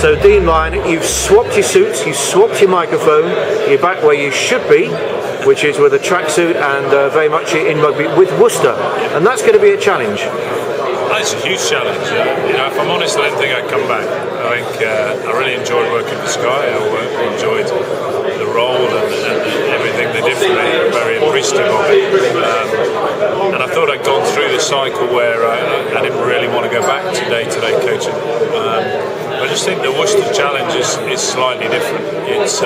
So Dean Ryan, you've swapped your suits, you've swapped your microphone, you're back where you should be, which is with a tracksuit and very much in rugby with Worcester, and that's going to be a challenge. It's a huge challenge. If I'm honest, I didn't think I'd come back. I think I really enjoyed working for Sky. I enjoyed the role and everything they did for me. I'm very appreciative of it. And I thought I'd gone through the cycle where I didn't really want to go back to day-to-day coaching. I just think the Worcester challenge is slightly different. It's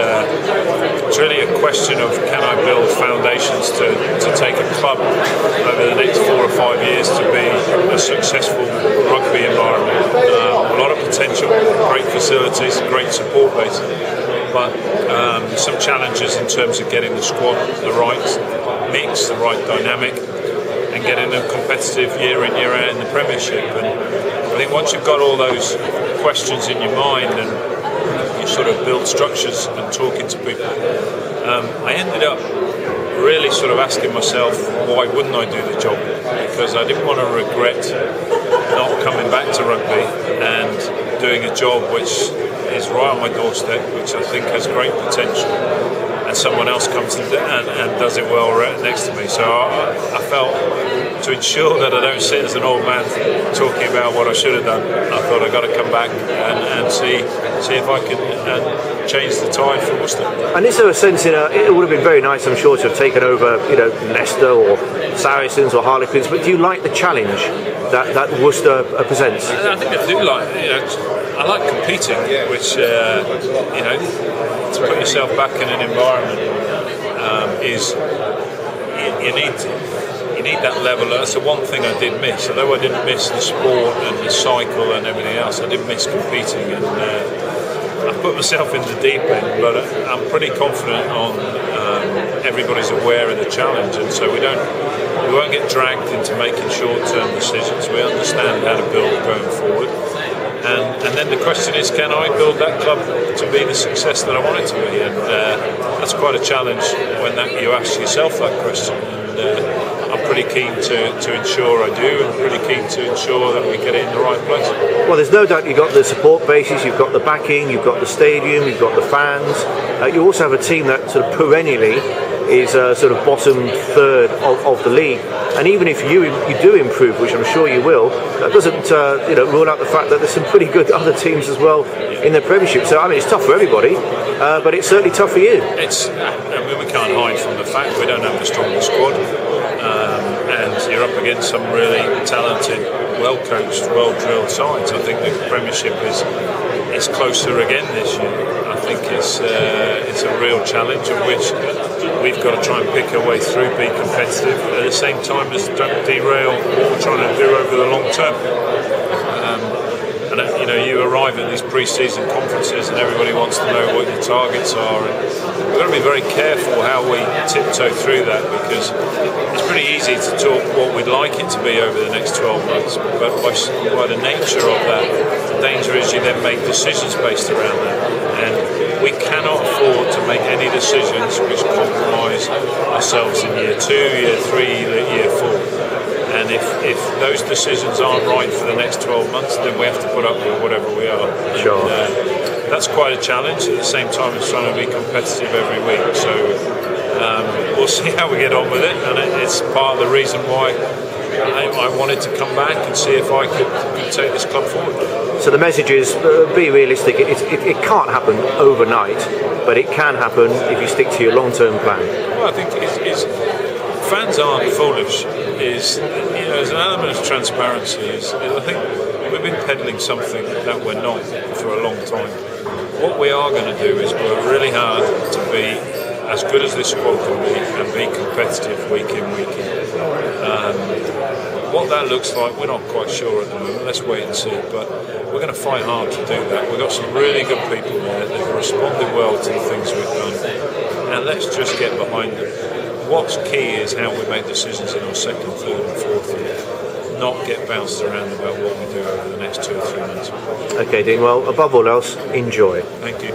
really a question of can I build foundations to take a club over the next 4 or 5 years to be a successful rugby environment. A lot of potential, great facilities, great support base, but some challenges in terms of getting the squad the right mix, the right dynamic, and getting them competitive year in, year out in the Premiership. And I think once you've got all those questions in your mind and you sort of build structures and talking to people, I ended up really sort of asking myself, why wouldn't I do the job? Because I didn't want to regret not coming back to rugby and doing a job which is right on my doorstep, which I think has great potential, and someone else comes and does it well right next to me. So I felt, to ensure that I don't sit as an old man talking about what I should have done, I thought I got to come back and see if I can change the tide for Worcester. And is there a sense it would have been very nice, I'm sure, to have taken over, Leicester or Saracens or Harlequins, but do you like the challenge that Worcester presents? I think I do like, I like competing, which, to put yourself back in an environment is, you need that level. That's the one thing I did miss. Although I didn't miss the sport and the cycle and everything else, I did miss competing, and I put myself in the deep end, but I'm pretty confident on everybody's aware of the challenge, and so we won't get dragged into making short-term decisions. We understand how to build going forward. And then the question is, can I build that club to be the success that I want it to be? And that's quite a challenge when you ask yourself that question. And I'm pretty keen to ensure I do, and pretty keen to ensure that we get it in the right place. Well, there's no doubt you've got the support bases, you've got the backing, you've got the stadium, you've got the fans. You also have a team that sort of perennially is sort of bottom third of the league, and even if you do improve, which I'm sure you will, that doesn't rule out the fact that there's some pretty good other teams as well in the Premiership. So I mean, it's tough for everybody, but it's certainly tough for you. We can't hide from the fact we don't have the strongest squad, and you're up against some really talented, well-coached, well-drilled sides. I think the Premiership is closer again this year. I think it's a real challenge of which we've got to try and pick our way through, be competitive, at the same time as don't derail what we're trying to do over the long term. You arrive at these pre-season conferences and everybody wants to know what your targets are, and we've got to be very careful how we tiptoe through that, because it's pretty easy to talk what we'd like it to be over the next 12 months, but by the nature of that, the danger is you then make decisions based around that, and we cannot afford to make any decisions which compromise ourselves in year 2, year 3, year 4. And if those decisions aren't right for the next 12 months, then we have to put up with whatever we are. Sure. And, that's quite a challenge. At the same time, it's trying to be competitive every week. So we'll see how we get on with it. And it's part of the reason why I wanted to come back and see if I could take this club forward. So the message is, be realistic. It can't happen overnight, but it can happen if you stick to your long-term plan. Well, I think fans aren't foolish. There's an element of transparency. I think we've been peddling something that we're not for a long time. What we are going to do is work really hard to be as good as this squad can be and be competitive week in, week in. What that looks like, we're not quite sure at the moment. Let's wait and see. But we're going to fight hard to do that. We've got some really good people there that have responded well to the things we've done. And let's just get behind them. What's key is how we make decisions in our second, third and fourth year, not get bounced around about what we do over the next 2 or 3 months. Okay, Dean, well, above all else, enjoy. Thank you.